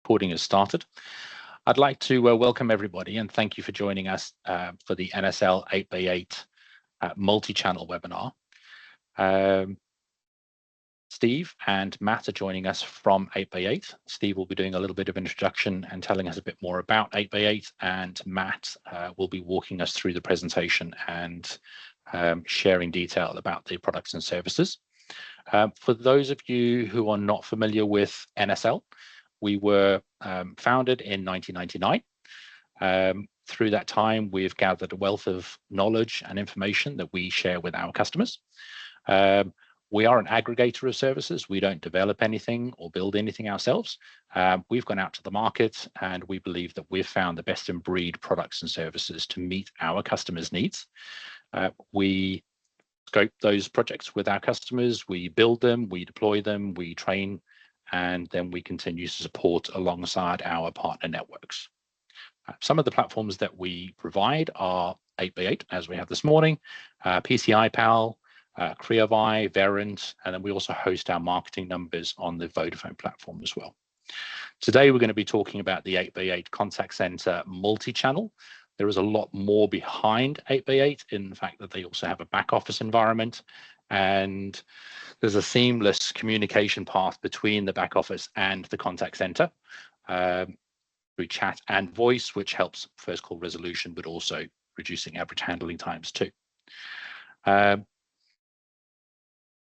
recording has started. I'd like to welcome everybody and thank you for joining us for the NSL 8x8 multi-channel webinar. Steve and Matt are joining us from 8x8. Steve will be doing a little bit of introduction and telling us a bit more about 8x8, and Matt will be walking us through the presentation and sharing detail about the products and services. For those of you who are not familiar with NSL, we were founded in 1999. Through that time, we've gathered a wealth of knowledge and information that we share with our customers. We are an aggregator of services. We don't develop anything or build anything ourselves. We've gone out to the market and we believe that we've found the best in breed products and services to meet our customers' needs. We scope those projects with our customers, we build them, we deploy them, we train, and then we continue to support alongside our partner networks. Some of the platforms that we provide are 8x8, as we have this morning, PCI Pal, Creavai, Verint, and then we also host our marketing numbers on the Vodafone platform as well. Today, we're going to be talking about the 8x8 contact center multi-channel. There is a lot more behind 8x8 in the fact that they also have a back office environment, and there's a seamless communication path between the back office and the contact center through chat and voice, which helps first call resolution, but also reducing average handling times too.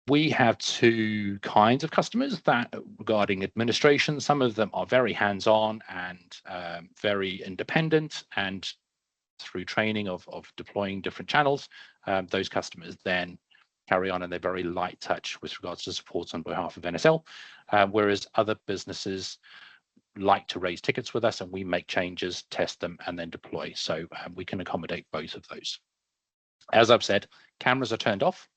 We have two kinds of customers that regarding administration. Some of them are very hands-on and very independent, and through training of deploying different channels, those customers then carry on and they're very light touch with regards to support on behalf of NSL, whereas other businesses like to raise tickets with us and we make changes, test them, and then deploy. So we can accommodate both of those. As I've said, cameras are turned off.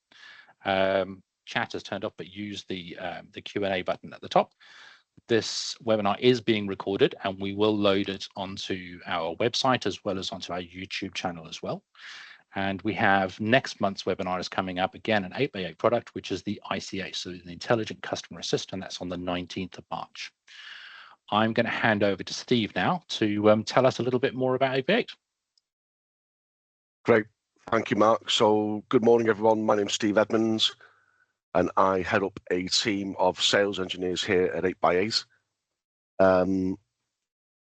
Chat is turned off, but use the Q&A button at the top. This webinar is being recorded and we will load it onto our website as well as onto our YouTube channel as well. And we have next month's webinar is coming up, again, an 8x8 product, which is the ICA, so the Intelligent Customer Assistant. That's on the 19th of March. I'm going to hand over to Steve now to tell us a little bit more about 8x8. Great. Thank you, Mark. So good morning, everyone. My name's Steve Edmonds, and I head up a team of sales engineers here at 8x8.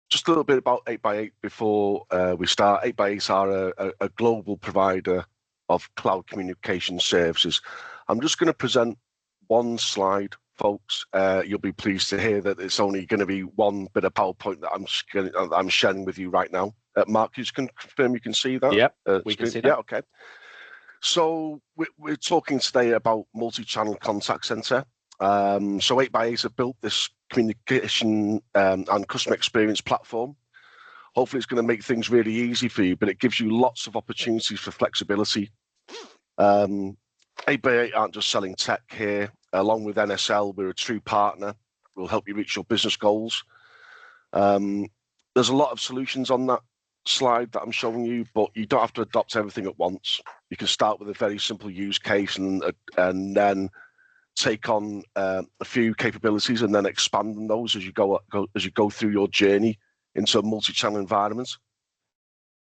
Just a little bit about 8x8 before we start. 8x8 are a global provider of cloud communication services. I'm just going to present one slide, folks. You'll be pleased to hear that it's only going to be one bit of PowerPoint that I'm sharing with you right now. Mark, you can confirm you can see that? Yeah, we can see that. Yeah, okay. So we're talking today about multi-channel contact center. So 8x8 have built this communication and customer experience platform. Hopefully it's going to make things really easy for you, but it gives you lots of opportunities for flexibility. 8x8 aren't just selling tech here. Along with NSL, we're a true partner. We'll help you reach your business goals. There's a lot of solutions on that slide that I'm showing you, but you don't have to adopt everything at once. You can start with a very simple use case and then take on a few capabilities and then expand on those as you go through your journey into a multi-channel environment.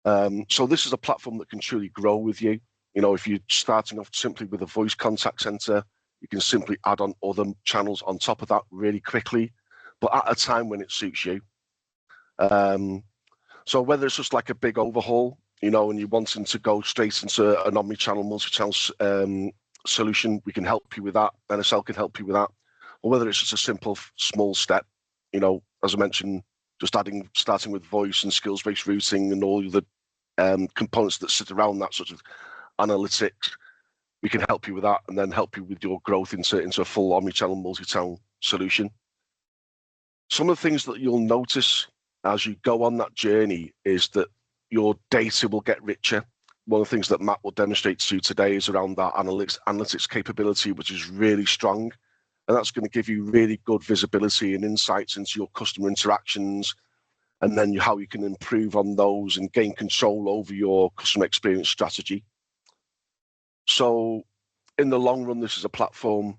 So this is a platform that can truly grow with you. You know, if you're starting off simply with a voice contact center, you can simply add on other channels on top of that really quickly, but at a time when it suits you. So whether it's just like a big overhaul, you know, and you're wanting to go straight into an omni-channel, multi-channel solution, we can help you with that. NSL can help you with that. Or whether it's just a simple, small step, you know, as I mentioned, just starting with voice and skills-based routing and all the components that sit around that, such as analytics, we can help you with that and then help you with your growth into a full omni-channel, multi-channel solution. Some of the things that you'll notice as you go on that journey is that your data will get richer. One of the things that Matt will demonstrate to you today is around that analytics capability, which is really strong. And that's going to give you really good visibility and insights into your customer interactions, and then how you can improve on those and gain control over your customer experience strategy. So in the long run, this is a platform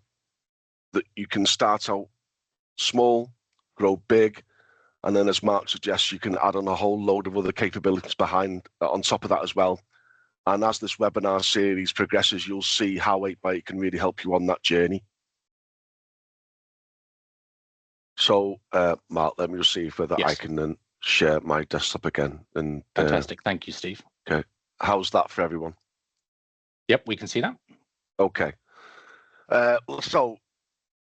that you can start out small, grow big, And then, as Mark suggests, you can add on a whole load of other capabilities behind on top of that as well. And as this webinar series progresses, you'll see how 8x8 can really help you on that journey. So, Mark, let me just see whether I can then share my desktop again. And fantastic. Thank you, Steve. Okay. How's that for everyone? Yep, we can see that. Okay. So,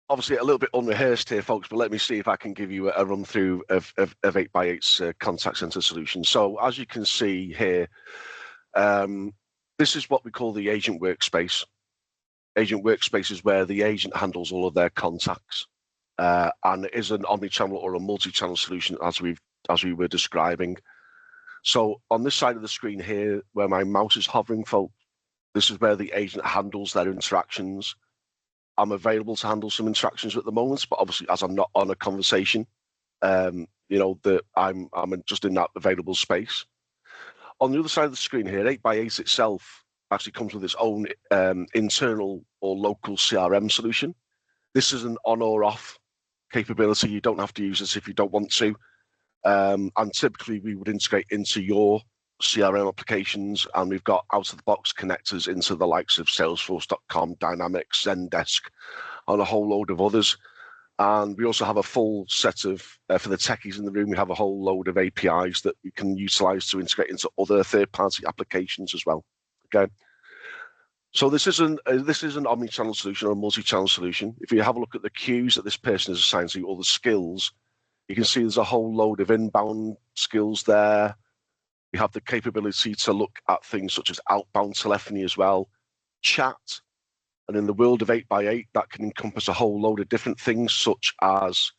obviously a little bit unrehearsed here, folks, but let me see if I can give you a run through of 8x8's contact center solution. So as you can see here, this is what we call the agent workspace. Agent workspace is where the agent handles all of their contacts, and it is an omni-channel or a multi-channel solution as we were describing. So on this side of the screen here, where my mouse is hovering, folks, this is where the agent handles their interactions. I'm available to handle some interactions at the moment, but obviously as I'm not on a conversation, you know, that I'm just in that available space. On the other side of the screen here, 8x8 itself actually comes with its own internal or local CRM solution. This is an on or off capability. You don't have to use this if you don't want to. And typically we would integrate into your CRM applications, and we've got out-of-the-box connectors into the likes of Salesforce.com, Dynamics, Zendesk, and a whole load of others. And we also have a full set of, for the techies in the room, we have a whole load of APIs that we can utilize to integrate into other third-party applications as well. Okay. So this is an omni-channel solution or a multi-channel solution. If you have a look at the queues that this person is assigned to, all the skills, you can see there's a whole load of inbound skills there. We have the capability to look at things such as outbound telephony as well, chat, and in the world of 8x8, that can encompass a whole load of different things such as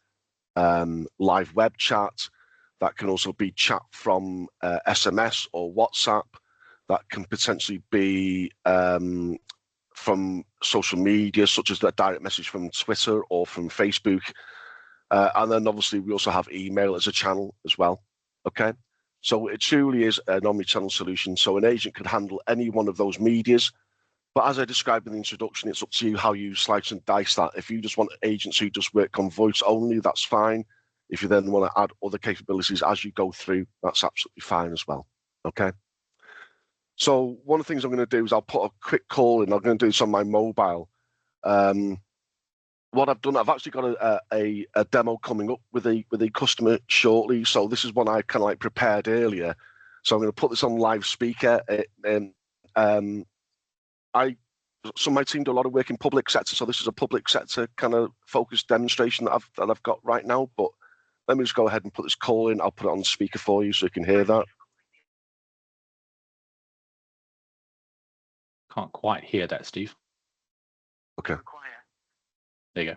live web chat. That can also be chat from SMS or WhatsApp. That can potentially be from social media, such as that direct message from Twitter or from Facebook. And then obviously we also have email as a channel as well. Okay. So it truly is an omni-channel solution. So an agent can handle any one of those medias. But as I described in the introduction, it's up to you how you slice and dice that. If you just want agents who just work on voice only, that's fine. If you then want to add other capabilities as you go through, that's absolutely fine as well. Okay. So one of the things I'm going to do is I'll put a quick call in. I'm going to do this on my mobile. What I've done, I've actually got a demo coming up with a customer shortly. So this is one I kind of like prepared earlier. So I'm going to put this on live speaker. Some of my team do a lot of work in public sector, so this is a public sector kind of focused demonstration that I've got right now. But let me just go ahead and put this call in. I'll put it on speaker for you so you can hear that. Can't quite hear that, Steve. Okay. There you go. I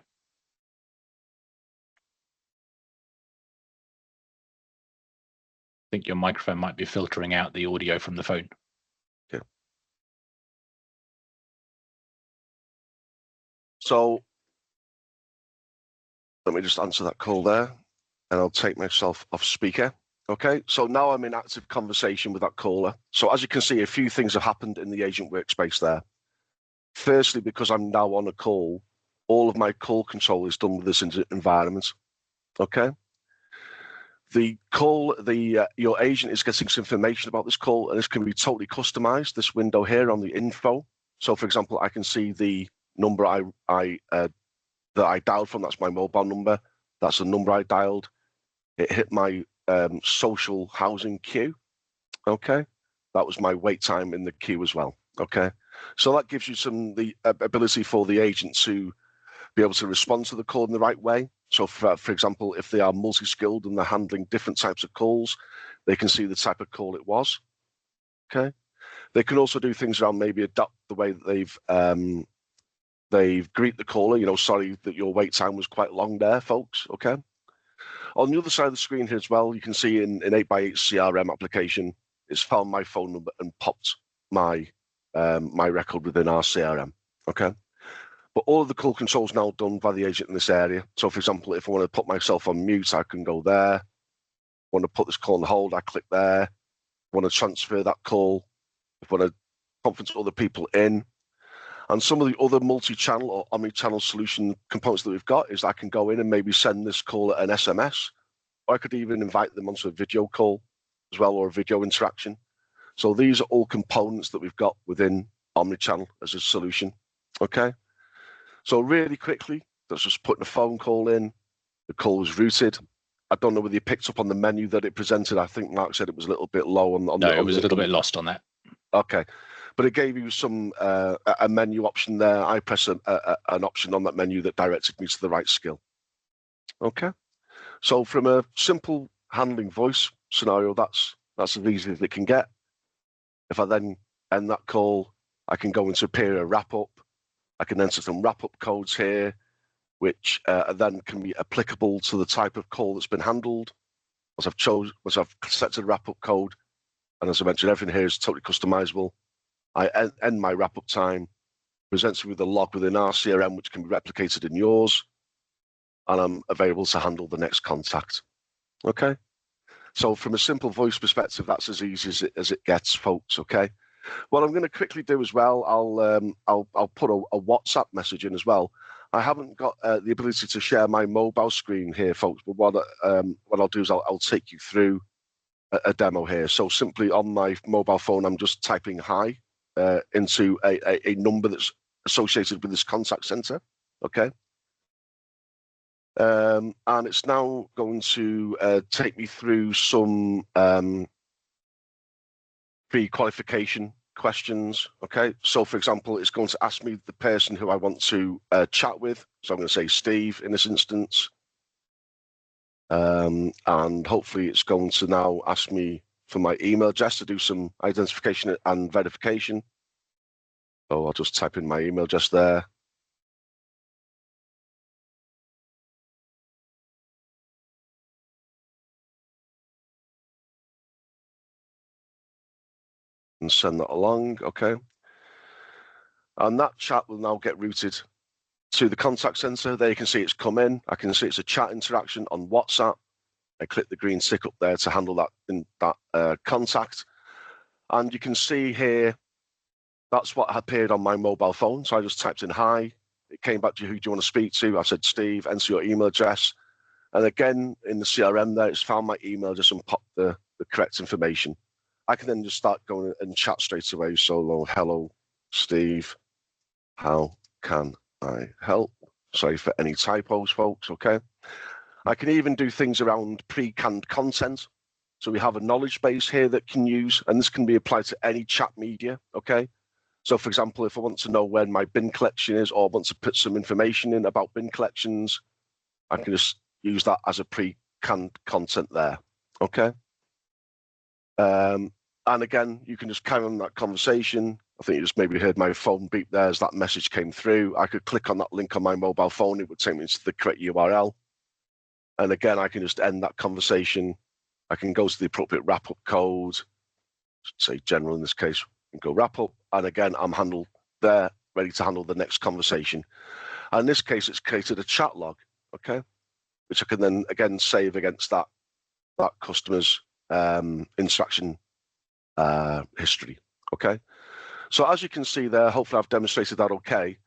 think your microphone might be filtering out the audio from the phone. Okay. So let me just answer that call there, and I'll take myself off speaker. Okay, so now I'm in active conversation with that caller. So as you can see, a few things have happened in the agent workspace there. Firstly, because I'm now on a call, all of my call control is done with this environment. Okay. The call, your agent is getting some information about this call, and this can be totally customized. This window here on the info. So, for example, I can see the number that I dialed from. That's my mobile number. That's the number I dialed. It hit my social housing queue. Okay, that was my wait time in the queue as well. Okay, so that gives you the ability for the agent to be able to respond to the call in the right way. So for example, if they are multi-skilled and they're handling different types of calls, they can see the type of call it was. Okay. They can also do things around maybe adapt the way that they've greet the caller, you know, sorry that your wait time was quite long there, folks. Okay. On the other side of the screen here as well, you can see in 8x8 CRM application, it's found my phone number and popped my my record within our CRM. Okay. But all of the call control is now done by the agent in this area. So, for example, if I want to put myself on mute, I can go there. Want to put this call on hold, I click there. Want to transfer that call. If I want to conference other people in. And some of the other multi-channel or omni-channel solution components that we've got is I can go in and maybe send this caller an SMS, I could even invite them onto a video call as well, or a video interaction. So these are all components that we've got within Omnichannel as a solution. Okay. So really quickly, that's just putting a phone call in. The call was routed. I don't know whether you picked up on the menu that it presented. I think Mark said it was a little bit low on no, it was a little bit lost on that. Okay, but it gave you some a menu option there. I pressed an option on that menu that directed me to the right skill. Okay, so from a simple handling voice scenario, that's as easy as it can get. If I then end that call, I can go into a period wrap up. I can enter some wrap up codes here, which then can be applicable to the type of call that's been handled. As I've set a wrap up code, and as I mentioned, everything here is totally customizable. I end my wrap up time, presents me with a log within our CRM, which can be replicated in yours, and I'm available to handle the next contact. Okay. So from a simple voice perspective, that's as easy as it gets, folks. Okay. What I'm going to quickly do as well, I'll put a WhatsApp message in as well. I haven't got the ability to share my mobile screen here, folks. But what I'll do is I'll take you through a demo here. So simply on my mobile phone, I'm just typing hi into a number that's associated with this contact center. Okay. And it's now going to take me through some pre-qualification questions. Okay, so for example, it's going to ask me the person who I want to chat with. So I'm going to say Steve in this instance. And hopefully it's going to now ask me for my email address to do some identification and verification. So I'll just type in my email address there. And send that along, okay. And that chat will now get routed to the contact center. There you can see it's come in. I can see it's a chat interaction on WhatsApp. I click the green tick up there to handle that contact. And you can see here, that's what appeared on my mobile phone. So I just typed in hi. It came back to who do you want to speak to? I said, Steve, enter your email address. And again, in the CRM there, it's found my email address and popped the correct information. I can then just start going and chat straight away. So, hello, Steve, how can I help? Sorry for any typos, folks, okay? I can even do things around pre-canned content. So we have a knowledge base here that can use, and this can be applied to any chat media, okay? So for example, if I want to know when my bin collection is, or want to put some information in about bin collections, I can just use that as a pre-canned content there, okay? And again, you can just carry on that conversation. I think you just maybe heard my phone beep there as that message came through. I could click on that link on my mobile phone. It would take me to the correct URL. And again, I can just end that conversation. I can go to the appropriate wrap-up code, say general in this case, and go wrap up. And again, I'm handled there, ready to handle the next conversation. And in this case, it's created a chat log, okay, which I can then again save against that customer's interaction history, okay? So as you can see there, hopefully I've demonstrated that okay,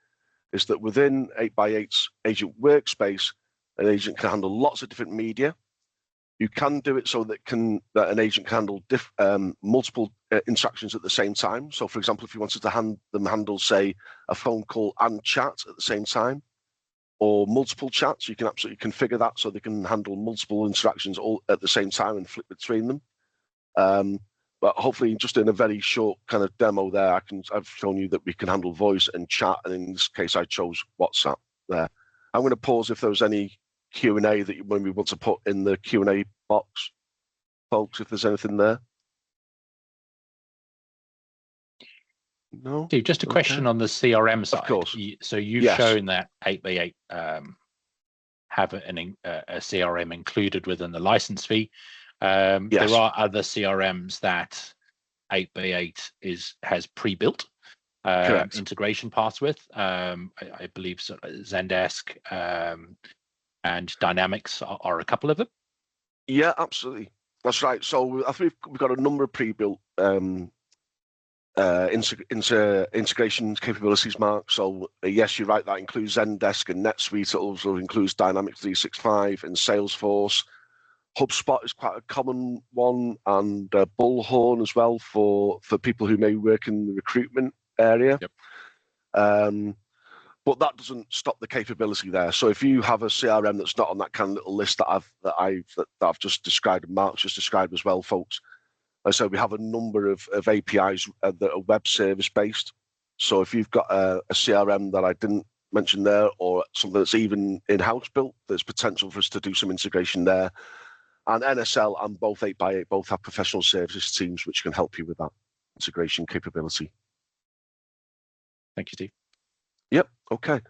is that within 8x8's agent workspace, an agent can handle lots of different media. You can do it so that an agent can handle multiple interactions at the same time. So for example, if you wanted to handle, say, a phone call and chat at the same time, or multiple chats, you can absolutely configure that so they can handle multiple interactions all at the same time and flip between them. But hopefully just in a very short kind of demo there, I've shown you that we can handle voice and chat. And in this case, I chose WhatsApp there. I'm going to pause if there's any Q&A that you maybe want to put in the Q&A box, folks, if there's anything there. No? Steve, just a question on the CRM side. Of course. So you've shown that 8x8 have a CRM included within the license fee. Yes. There are other CRMs that 8x8 has pre-built integration paths with. I believe Zendesk and Dynamics are a couple of them. Yeah, absolutely. That's right. So I think we've got a number of pre-built integration capabilities, Mark. So yes, you're right. That includes Zendesk and NetSuite. It also includes Dynamics 365 and Salesforce. HubSpot is quite a common one, and Bullhorn as well for people who may work in the recruitment area. Yep. But that doesn't stop the capability there. So if you have a CRM that's not on that kind of little list that I've just described, and Mark's just described as well, folks. So we have a number of APIs that are web service based. So if you've got a CRM that I didn't mention there, or something that's even in-house built, there's potential for us to do some integration there. And NSL and both 8x8 both have professional services teams which can help you with that integration capability. Thank you, Steve. Yep. Okay.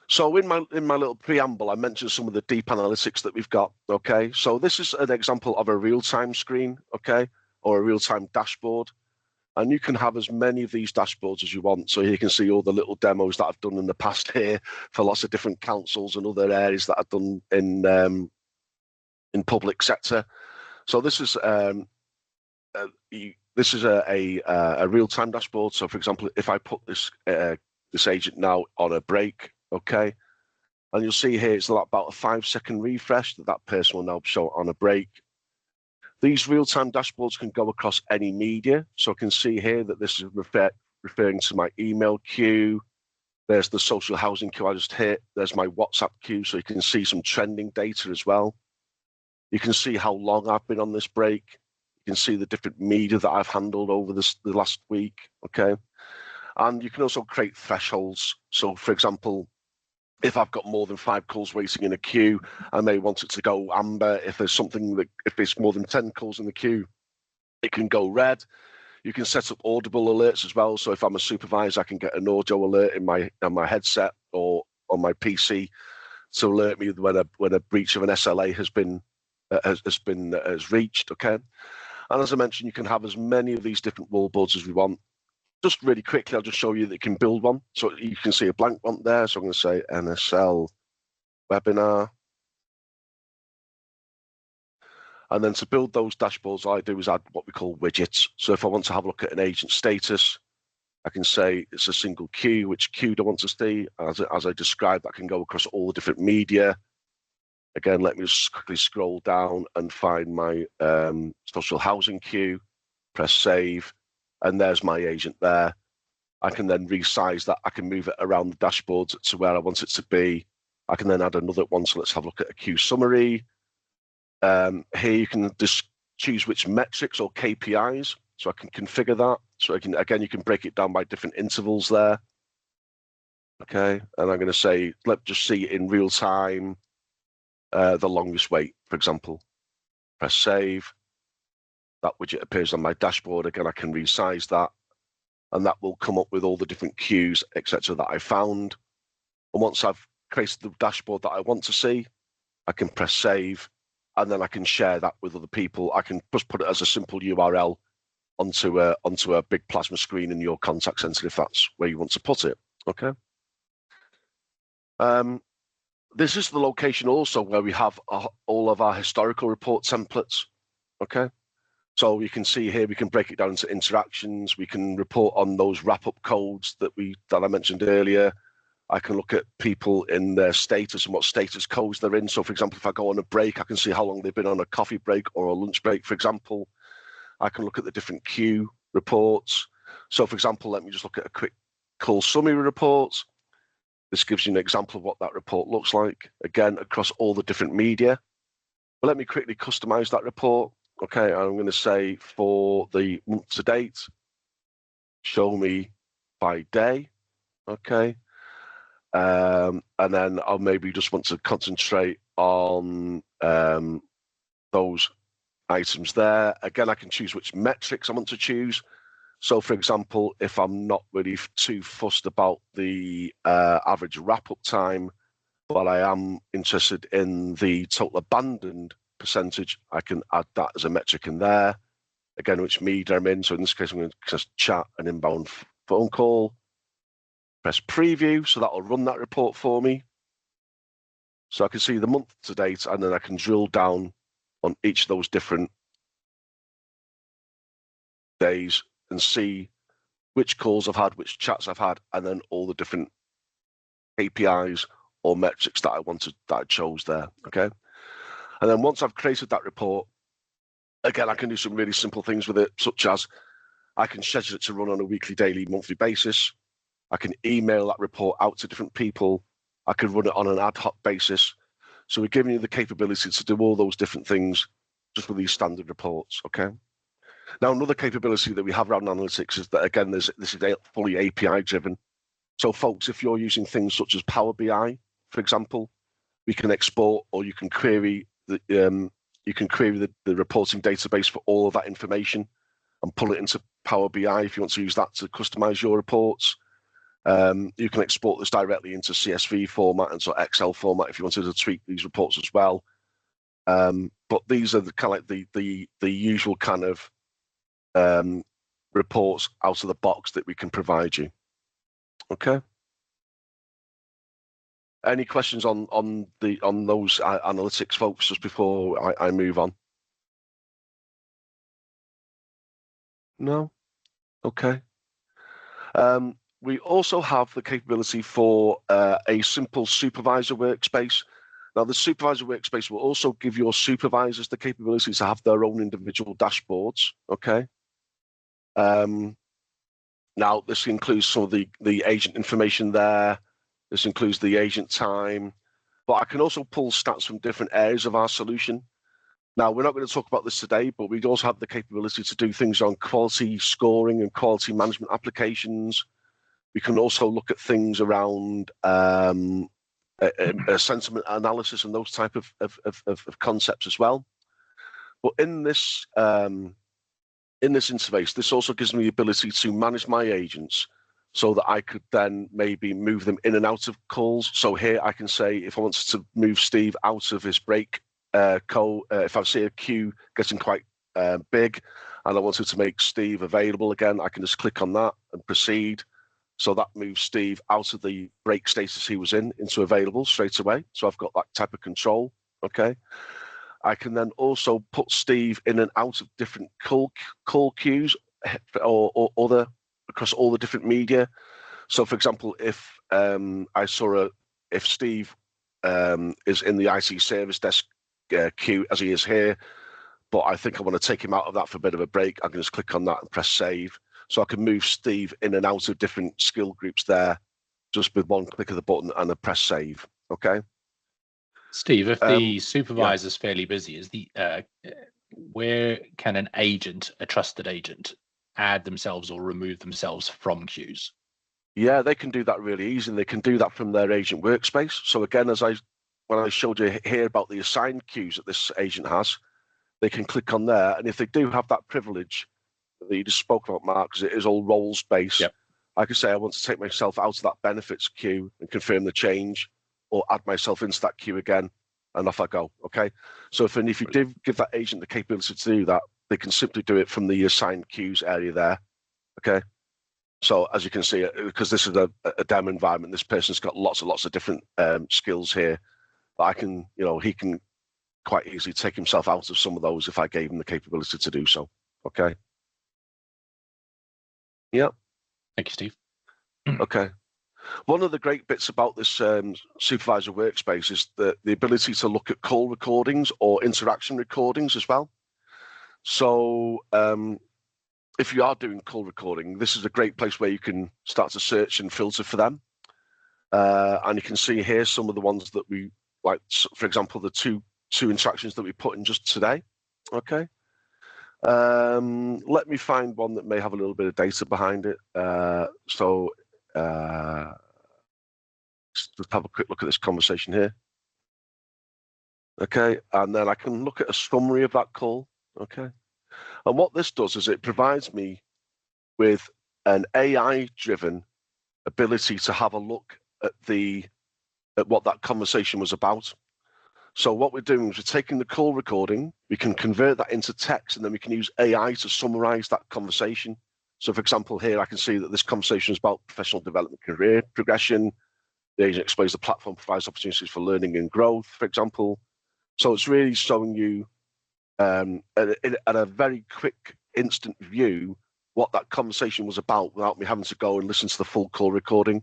So in my little preamble, I mentioned some of the deep analytics that we've got. Okay. So this is an example of a real-time screen. Okay. Or a real-time dashboard. And you can have as many of these dashboards as you want. So you can see all the little demos that I've done in the past here for lots of different councils and other areas that I've done in public sector. So this is a real-time dashboard. So for example, if I put this agent now on a break, okay, and you'll see here it's about a 5-second refresh that person will now show on a break. These real-time dashboards can go across any media. So I can see here that this is referring to my email queue. There's the social housing queue I just hit. There's my WhatsApp queue, so you can see some trending data as well. You can see how long I've been on this break. You can see the different media that I've handled over the last week, okay? And you can also create thresholds. So for example, if I've got more than 5 calls waiting in a queue, I may want it to go amber. If there's more than 10 calls in the queue, it can go red. You can set up audible alerts as well. So if I'm a supervisor, I can get an audio alert in my headset or on my PC to alert me when a breach of an SLA has reached. Okay, and as I mentioned, you can have as many of these different wallboards as we want. Just really quickly, I'll just show you that you can build one. So you can see a blank one there. So I'm going to say NSL webinar. And then to build those dashboards, all I do is add what we call widgets. So if I want to have a look at an agent status, I can say it's a single queue. Which queue do I want to see? As I described, that can go across all the different media. Again, let me just quickly scroll down and find my social housing queue, press save, and there's my agent there. I can then resize that. I can move it around the dashboard to where I want it to be. I can then add another one. So let's have a look at a queue summary. Here you can just choose which metrics or KPIs. So I can configure that. So you can break it down by different intervals there. Okay, and I'm going to say, let's just see in real time, the longest wait, for example. Press save. That widget appears on my dashboard. Again, I can resize that, and that will come up with all the different queues, etc. that I found. And once I've created the dashboard that I want to see, I can press save, and then I can share that with other people. I can just put it as a simple URL onto a big plasma screen in your contact center if that's where you want to put it. Okay. This is the location also where we have all of our historical report templates. Okay. So you can see here, we can break it down into interactions. We can report on those wrap-up codes that I mentioned earlier. I can look at people in their status and what status codes they're in. So for example, if I go on a break, I can see how long they've been on a coffee break or a lunch break, for example. I can look at the different queue reports. So for example, let me just look at a quick call summary report. This gives you an example of what that report looks like, again, across all the different media. But let me quickly customize that report. Okay, I'm going to say for the month to date, show me by day. Okay. And then I'll maybe just want to concentrate on those items there. Again, I can choose which metrics I want to choose. So for example, if I'm not really too fussed about the average wrap-up time, but I am interested in the total abandoned percentage, I can add that as a metric in there. Again, which media I'm in. So in this case, I'm going to just chat an inbound phone call. Press preview, so that will run that report for me. So I can see the month to date, and then I can drill down on each of those different days and see which calls I've had, which chats I've had, and then all the different KPIs or metrics that I chose there. Okay. And then once I've created that report, again, I can do some really simple things with it, such as I can schedule it to run on a weekly, daily, monthly basis. I can email that report out to different people. I can run it on an ad hoc basis. So we're giving you the capability to do all those different things just with these standard reports, okay? Now, another capability that we have around analytics is that, again, this is fully API driven. So folks, if you're using things such as Power BI, for example, we can export, or you can query the reporting database for all of that information and pull it into Power BI if you want to use that to customize your reports. You can export this directly into CSV format and so Excel format if you wanted to tweak these reports as well. But these are the kind of like the usual kind of reports out of the box that we can provide you. Okay. Any questions on those analytics, folks, just before I move on? No? Okay. We also have the capability for a simple supervisor workspace. Now, the supervisor workspace will also give your supervisors the capability to have their own individual dashboards, okay? Now, this includes some of the agent information there. This includes the agent time, but I can also pull stats from different areas of our solution. Now, we're not going to talk about this today, but we also have the capability to do things on quality scoring and quality management applications. We can also look at things around sentiment analysis and those type of concepts as well. But in this interface, this also gives me the ability to manage my agents so that I could then maybe move them in and out of calls. So here I can say, if I wanted to move Steve out of his break if I see a queue getting quite big and I wanted to make Steve available again, I can just click on that and proceed. So that moves Steve out of the break status he was in into available straight away. So I've got that type of control, okay? I can then also put Steve in and out of different call queues or other across all the different media. So for example, if if Steve is in the IT service desk queue as he is here, but I think I want to take him out of that for a bit of a break, I can just click on that and press save. So I can move Steve in and out of different skill groups there just with one click of the button and a press save, okay? Steve, if the supervisor is fairly busy, where can an agent, a trusted agent, add themselves or remove themselves from queues? Yeah, they can do that really easy. They can do that from their agent workspace. So again, when I showed you here about the assigned queues that this agent has, they can click on there. And if they do have that privilege that you just spoke about, Mark, because it is all roles based, yep. I could say I want to take myself out of that benefits queue and confirm the change, or add myself into that queue again, and off I go, okay? So if you do give that agent the capability to do that, they can simply do it from the assigned queues area there, okay? So as you can see, because this is a demo environment, this person's got lots and lots of different skills here, but I can, he can quite easily take himself out of some of those if I gave him the capability to do so, okay? Yeah. Thank you, Steve. Okay. One of the great bits about this supervisor workspace is the ability to look at call recordings or interaction recordings as well. So if you are doing call recording, this is a great place where you can start to search and filter for them. And you can see here some of the ones that we like, for example, the two interactions that we put in just today. Okay. Let me find one that may have a little bit of data behind it. Let's just have a quick look at this conversation here. Okay, and then I can look at a summary of that call. Okay, and what this does is it provides me with an AI-driven ability to have a look at what that conversation was about. So what we're doing is we're taking the call recording, we can convert that into text, and then we can use AI to summarize that conversation. So for example, here I can see that this conversation is about professional development, career progression. The agent explains the platform provides opportunities for learning and growth, for example. So it's really showing you at a very quick, instant view what that conversation was about without me having to go and listen to the full call recording.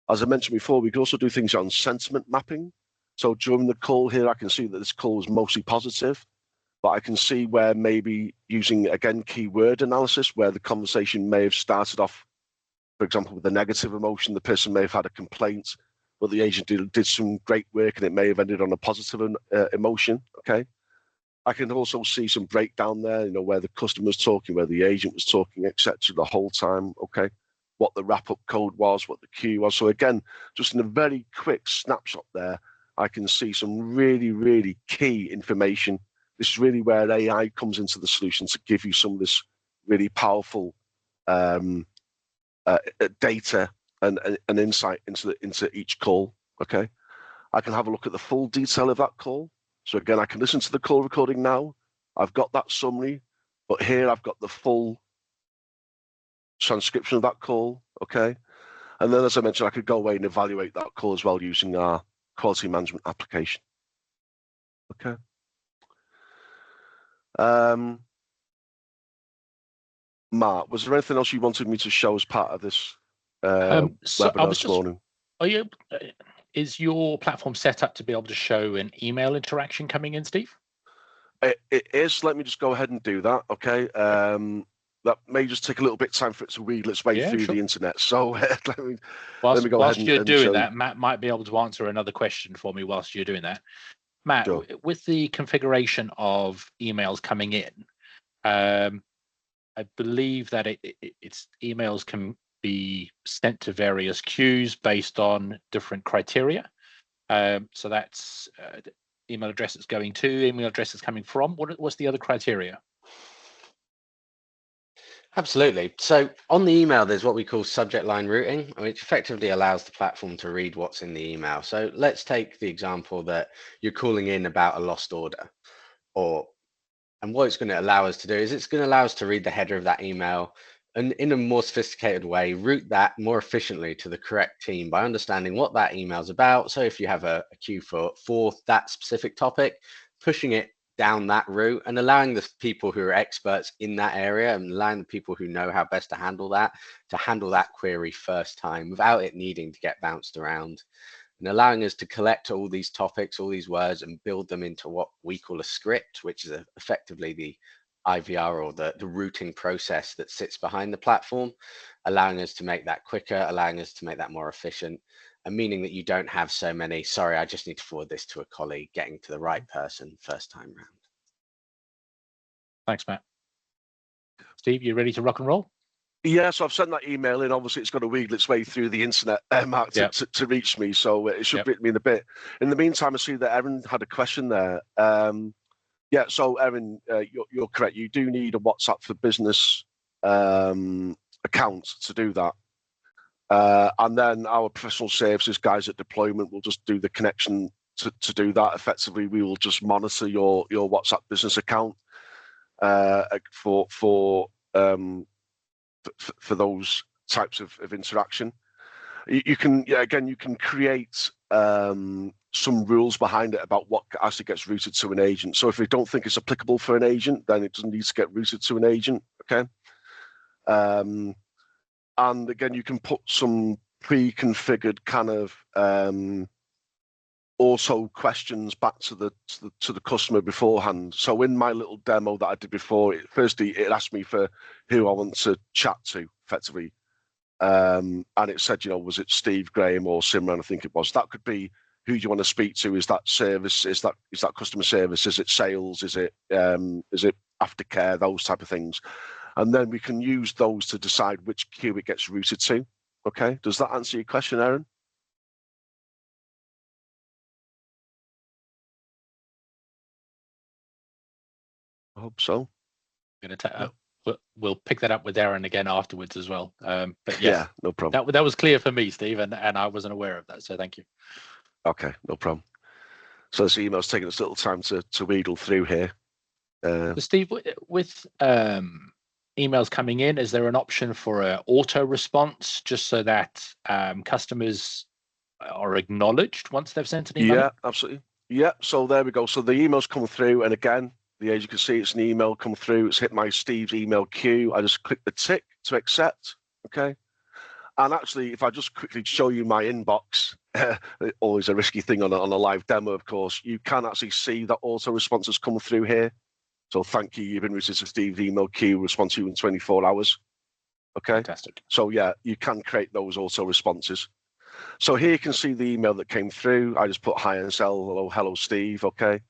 As I mentioned before, we can also do things on sentiment mapping. So during the call here, I can see that this call was mostly positive, but I can see where maybe using, again, keyword analysis, where the conversation may have started off, for example, with a negative emotion. The person may have had a complaint, but the agent did some great work and it may have ended on a positive emotion, okay? I can also see some breakdown there, you know, where the customer was talking, where the agent was talking, etc. the whole time, okay? What the wrap-up code was, what the queue was. So again, just in a very quick snapshot there, I can see some really, really key information. This is really where AI comes into the solution to give you some of this really powerful data and insight into each call, okay? I can have a look at the full detail of that call. So again, I can listen to the call recording now. I've got that summary, but here I've got the full transcription of that call, okay? And then, as I mentioned, I could go away and evaluate that call as well using our quality management application, okay? Mark, was there anything else you wanted me to show as part of this webinar this morning? Is your platform set up to be able to show an email interaction coming in, Steve? It is. Let me just go ahead and do that, okay? That may just take a little bit of time for it to wheedle its way through the internet. So let me go ahead whilst you're doing that, Matt might be able to answer another question for me whilst you're doing that. Matt, sure. With the configuration of emails coming in, I believe that its emails can be sent to various queues based on different criteria. So that's email address it's going to, email address it's coming from. What's the other criteria? Absolutely. So on the email, there's what we call subject line routing, which effectively allows the platform to read what's in the email. So let's take the example that you're calling in about a lost order, and what it's going to allow us to do is it's going to allow us to read the header of that email and in a more sophisticated way, route that more efficiently to the correct team by understanding what that email is about. So if you have a queue for that specific topic, pushing it down that route and allowing the people who are experts in that area and allowing the people who know how best to handle that query first time without it needing to get bounced around, and allowing us to collect all these topics, all these words, and build them into what we call a script, which is effectively the IVR or the routing process that sits behind the platform, allowing us to make that quicker, allowing us to make that more efficient, and meaning that you don't have so many, sorry, I just need to forward this to a colleague, getting to the right person first time round. Thanks, Matt. Steve, you ready to rock and roll? Yeah, so I've sent that email in. Obviously, it's got to wheedle its way through the internet, Mark, to reach me. So it should reach me in a bit. In the meantime, I see that Erin had a question there. Yeah, so Erin, you're correct. You do need a WhatsApp for Business account to do that. And then our professional services guys at deployment will just do the connection to do that. Effectively, we will just monitor your WhatsApp Business account for those types of interaction. You can, again, you can create some rules behind it about what actually gets routed to an agent. So if you don't think it's applicable for an agent, then it doesn't need to get routed to an agent, okay? And again, you can put some pre-configured kind of auto questions back to the customer beforehand. So in my little demo that I did before, firstly, it asked me for who I want to chat to, effectively. And it said, you know, was it Steve, Graham, or Simran? I think it was. That could be who do you want to speak to? Is that service? Is that customer service? Is it sales? Is it aftercare? Those type of things. And then we can use those to decide which queue it gets routed to. Okay, does that answer your question, Erin? I hope so. We'll pick that up with Erin again afterwards as well. But yes, yeah, no problem. That was clear for me, Steve, and I wasn't aware of that. So thank you. Okay, no problem. So this email's taking us a little time to wheedle through here. So Steve, with emails coming in, is there an option for an auto response just so that customers are acknowledged once they've sent an email? Yeah, absolutely. Yeah, so there we go. So the emails come through, and again, as you can see, it's an email come through. It's hit my Steve's email queue. I just click the tick to accept, okay? And actually, if I just quickly show you my inbox, always a risky thing on a live demo, of course, you can actually see that auto responses come through here. So thank you, you've been routed to Steve's email queue, respond to you in 24 hours. Okay. Fantastic. So yeah, you can create those auto responses. So here you can see the email that came through. I just put hi and hello Steve. Okay.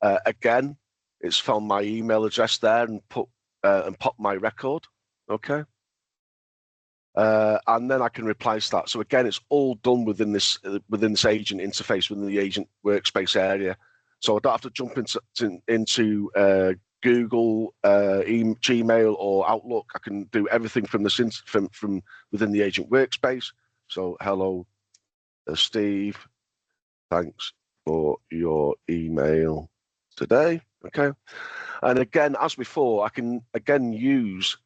Again, it's found my email address there and popped my record. Okay. And then I can reply to that. So again, it's all done within this agent interface, within the agent workspace area. So I don't have to jump into Google, Gmail, or Outlook. I can do everything from within the agent workspace. So hello, Steve. Thanks for your email today. Okay. And again, as before, I can again use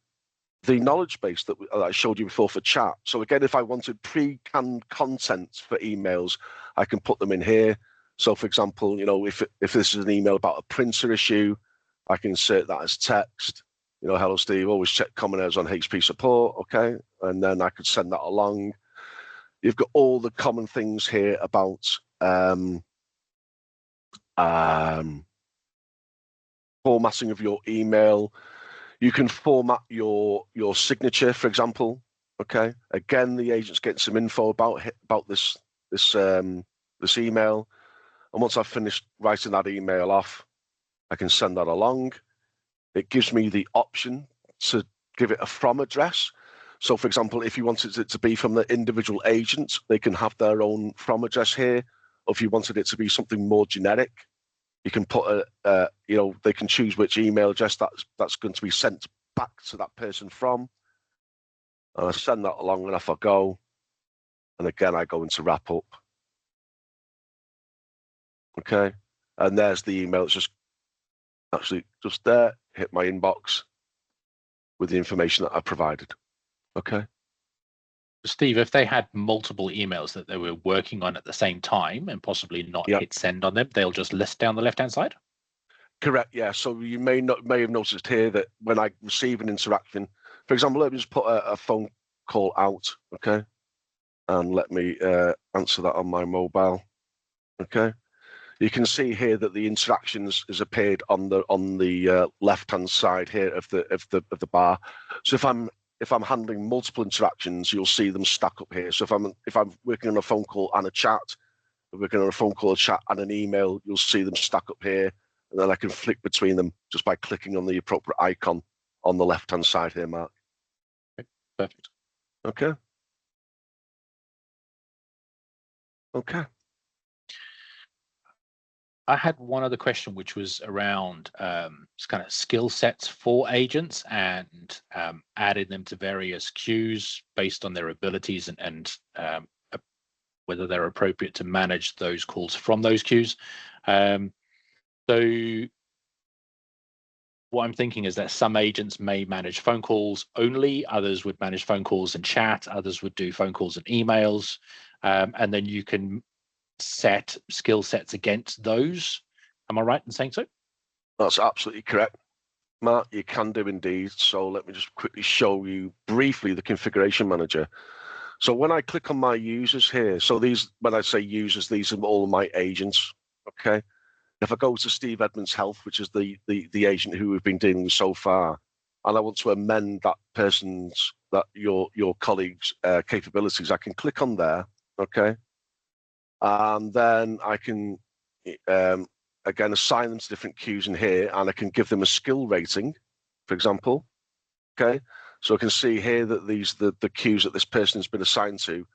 the knowledge base that I showed you before for chat. So again, if I wanted pre-canned content for emails, I can put them in here. So for example, if this is an email about a printer issue, I can insert that as text. Hello Steve, always check common errors on HP support. Okay. And then I could send that along. You've got all the common things here about formatting of your email. You can format your signature, for example. Okay. Again, the agent's getting some info about this email, and once I've finished writing that email off, I can send that along. It gives me the option to give it a from address. So, for example, if you wanted it to be from the individual agent, they can have their own from address here. Or if you wanted it to be something more generic, you can put they can choose which email address that's going to be sent back to that person from. And I send that along and off I go. And again, I go into wrap up. Okay. And there's the email. It's just there, hit my inbox with the information that I provided. Okay. Steve, if they had multiple emails that they were working on at the same time and possibly not hit send on them, they'll just list down the left-hand side? Correct, yeah. So you may have noticed here that when I receive an interaction, for example, let me just put a phone call out, okay? And let me answer that on my mobile, okay? You can see here that the interactions has appeared on the left-hand side here of the bar. So if I'm handling multiple interactions, you'll see them stack up here. So if I'm working on a phone call and a chat, working on a phone call, a chat, and an email, you'll see them stack up here, and then I can flick between them just by clicking on the appropriate icon on the left-hand side here, Mark. Okay, perfect. Okay. Okay. I had one other question, which was around kind of skill sets for agents and adding them to various queues based on their abilities and whether they're appropriate to manage those calls from those queues. So what I'm thinking is that some agents may manage phone calls only, others would manage phone calls and chat, others would do phone calls and emails, and then you can set skill sets against those. Am I right in saying so? That's absolutely correct, Mark. You can do indeed. So let me just quickly show you briefly the configuration manager. So when I click on my users here, so these, when I say users, these are all my agents. Okay. If I go to Steve Edmonds Health, which is the agent who we've been dealing with so far, and I want to amend your colleague's capabilities, I can click on there. Okay. And then I can again assign them to different queues in here, and I can give them a skill rating, for example. Okay, so I can see here that the queues that this person has been assigned to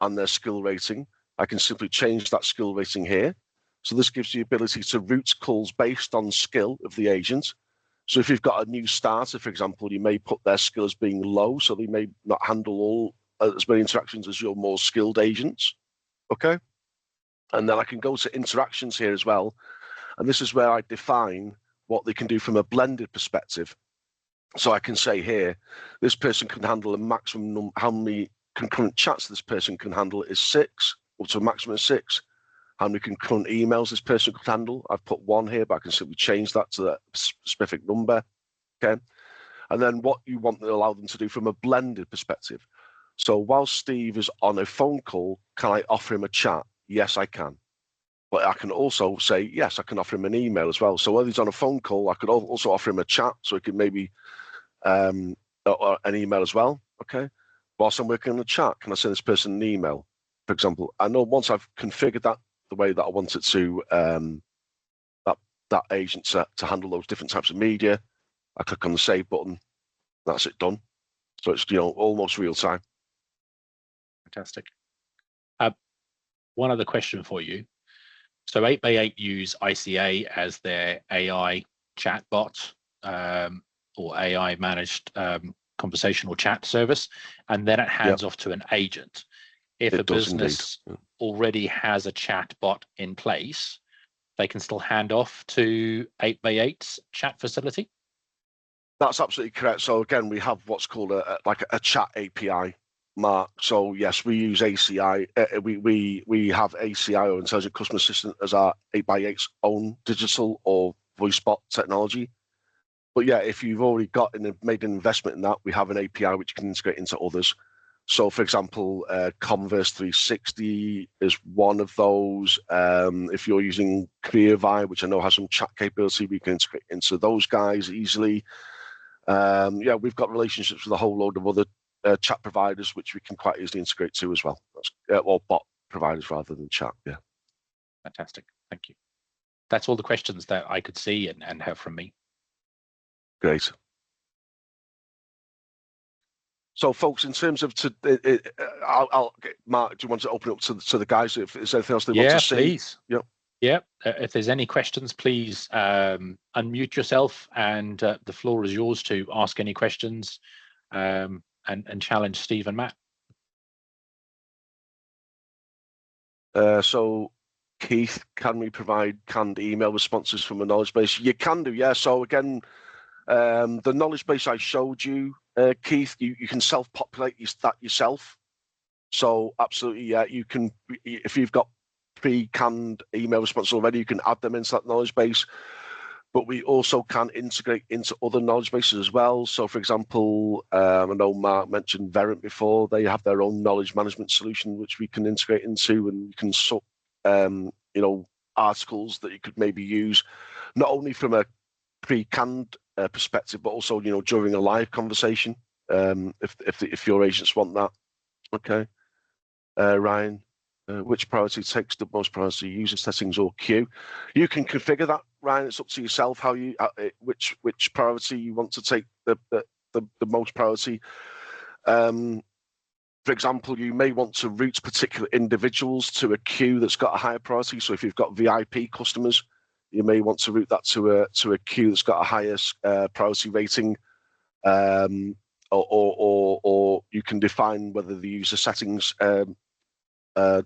and their skill rating. I can simply change that skill rating here. So this gives you the ability to route calls based on skill of the agent. So if you've got a new starter, for example, you may put their skill as being low, so they may not handle as many interactions as your more skilled agents. Okay. And then I can go to interactions here as well. And this is where I define what they can do from a blended perspective. So I can say here, this person can handle a maximum how many concurrent chats this person can handle is 6, up to a maximum of 6. How many concurrent emails this person could handle? I've put 1 here, but I can simply change that to that specific number. Okay. And then what you want to allow them to do from a blended perspective. So while Steve is on a phone call, can I offer him a chat? Yes, I can. But I can also say, yes, I can offer him an email as well. So while he's on a phone call, I could also offer him a chat, so he could maybe or an email as well. Okay. Whilst I'm working on the chat, can I send this person an email? For example, I know once I've configured that the way that I want it to, that agent to handle those different types of media, I click on the save button. That's it done. So it's almost real time. Fantastic. One other question for you. So 8x8 use ICA as their AI chatbot or AI managed conversational chat service, and then it hands off to an agent. If a business already has a chatbot in place, they can still hand off to 8x8's chat facility? That's absolutely correct. So again, we have what's called a chat API, Mark. So yes, we use ACI. We have ACI, or Intelligent Customer Assistant, as our 8x8's own digital or voice bot technology. But yeah, if you've already made an investment in that, we have an API which can integrate into others. So for example, Converse 360 is one of those. If you're using ClearVi, which I know has some chat capability, we can integrate into those guys easily. Yeah, we've got relationships with a whole load of other chat providers, which we can quite easily integrate to as well. Or bot providers rather than chat, yeah. Fantastic, thank you. That's all the questions that I could see and have from me. Great. So, folks, in terms of Mark, do you want to open up to the guys? If there's anything else they want to say? Please. Yeah. If there's any questions, please unmute yourself, and the floor is yours to ask any questions and challenge Steve and Matt. So, Keith, can we provide canned email responses from a knowledge base? You can do, yeah. So again, the knowledge base I showed you, Keith, you can self-populate that yourself. So absolutely, yeah, you can, if you've got pre-canned email responses already, you can add them into that knowledge base. But we also can integrate into other knowledge bases as well. So for example, I know Mark mentioned Verint before. They have their own knowledge management solution, which we can integrate into, and you can articles that you could maybe use, not only from a pre-canned perspective, but also during a live conversation, if your agents want that. Okay, Ryan, which priority takes the most priority, user settings or queue? You can configure that, Ryan. It's up to yourself how you which priority you want to take the most priority. For example, you may want to route particular individuals to a queue that's got a higher priority. So if you've got VIP customers, you may want to route that to a queue that's got a higher priority rating, or you can define whether the user settings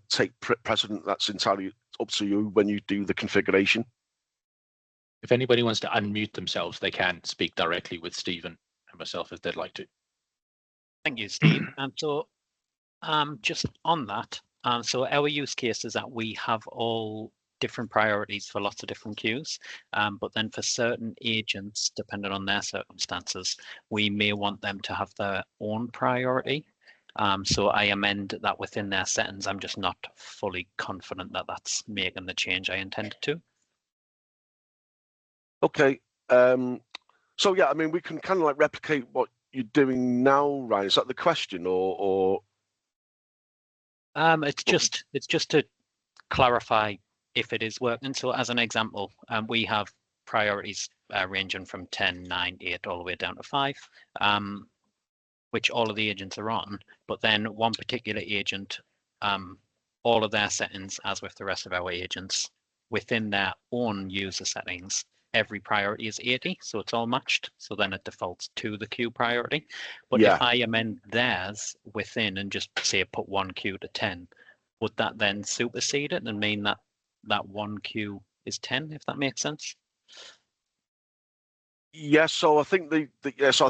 take precedent. That's entirely up to you when you do the configuration. If anybody wants to unmute themselves, they can speak directly with Stephen and myself if they'd like to. Thank you, Steve. Just on that, so our use case is that we have all different priorities for lots of different queues, but then for certain agents, depending on their circumstances, we may want them to have their own priority. So I amend that within their settings. I'm just not fully confident that that's making the change I intended to. Okay. So yeah, I mean, we can kind of like replicate what you're doing now, Ryan. Is that the question, or? It's just to clarify if it is working. So as an example, we have priorities ranging from 10, 9, 8, all the way down to 5, which all of the agents are on. But then one particular agent, all of their settings, as with the rest of our agents, within their own user settings, every priority is 80, so it's all matched. So then it defaults to the queue priority. But if I amend theirs within and just say put one queue to 10, would that then supersede it and mean that that one queue is 10, if that makes sense? Yes. So I think yes.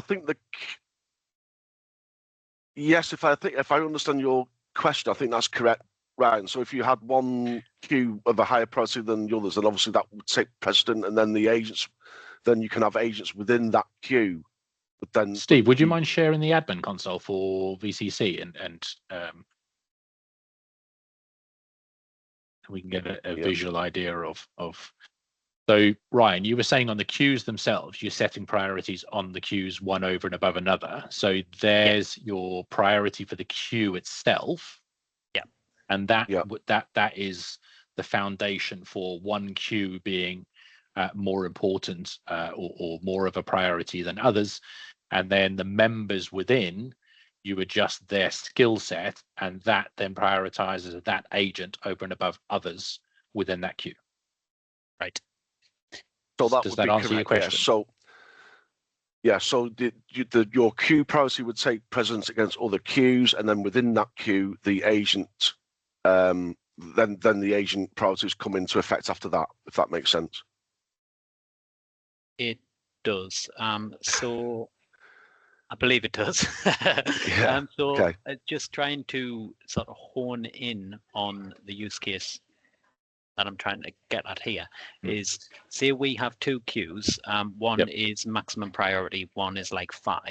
If I understand your question, I think that's correct, Ryan. So if you had one queue of a higher priority than the others, then obviously that would take precedent, and then you can have agents within that queue But then, Steve, would you mind sharing the admin console for VCC and we can get a visual idea of. So Ryan, you were saying on the queues themselves, you're setting priorities on the queues one over and above another. So there's your priority for the queue itself. Yeah. And that is the foundation for one queue being more important or more of a priority than others. And then the members within, you adjust their skill set, and that then prioritizes that agent over and above others within that queue. Right. So that Does would that be answer correct, your question? So your queue priority would take precedence against other queues, and then within that queue, the agent, then the agent priorities come into effect after that, if that makes sense. It does. So I believe it does. Just trying to sort of hone in on the use case that I'm trying to get at here is, say we have two queues. One is maximum priority, one is like 5.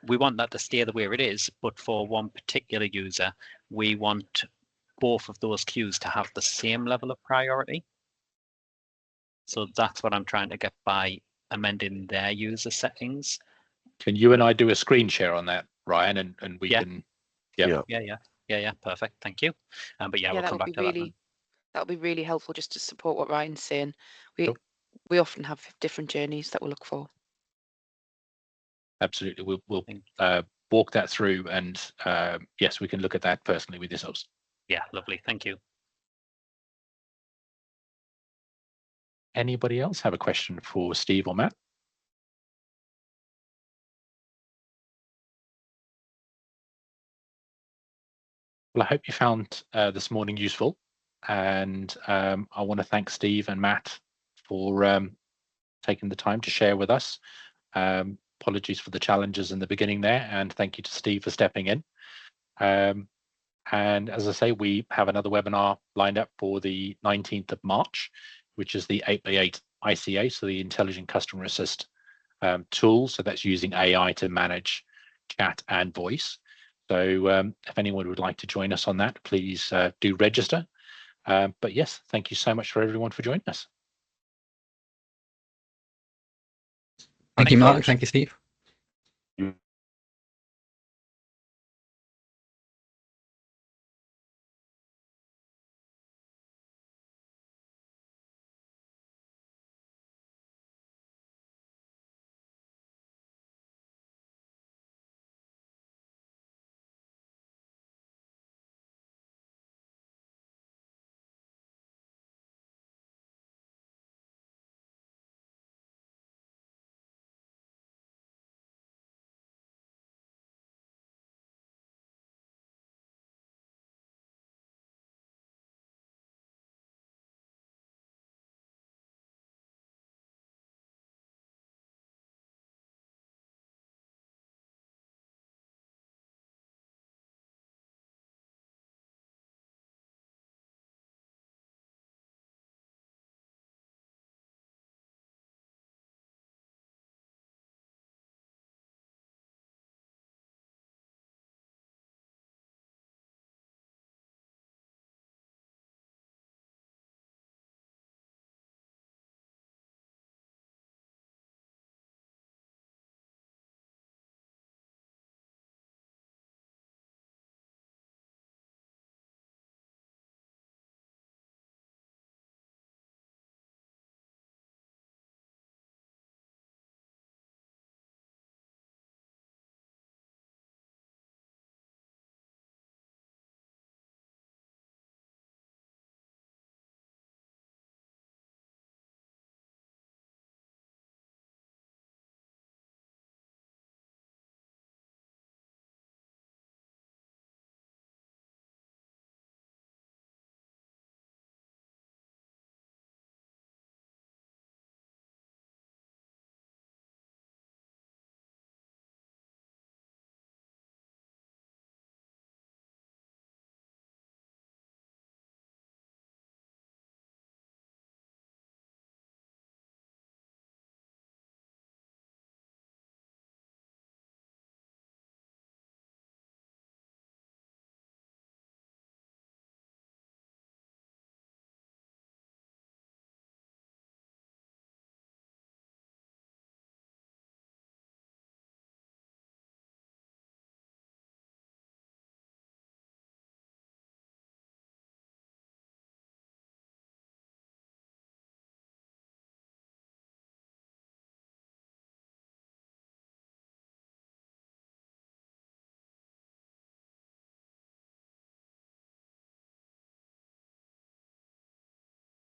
We want that to stay the way it is, but for one particular user, we want both of those queues to have the same level of priority. So that's what I'm trying to get by amending their user settings. Can you and I do a screen share on that, Ryan, and we can? Yeah. Perfect. Thank you. But we'll come back to that. That would be really helpful just to support what Ryan's saying. We often have different journeys that we look for. Absolutely. We'll walk that through, and yes, we can look at that personally with yourselves. Yeah, lovely. Thank you. Anybody else have a question for Steve or Matt? Well, I hope you found this morning useful, and I want to thank Steve and Matt for taking the time to share with us. Apologies for the challenges in the beginning there, and thank you to Steve for stepping in. And as I say, we have another webinar lined up for the 19th of March, which is the 8x8 ICA, so the Intelligent Customer Assist tool. So that's using AI to manage chat and voice. So if anyone would like to join us on that, please do register. But yes, thank you so much for everyone for joining us. Thank you, Mark. Thank you, Steve.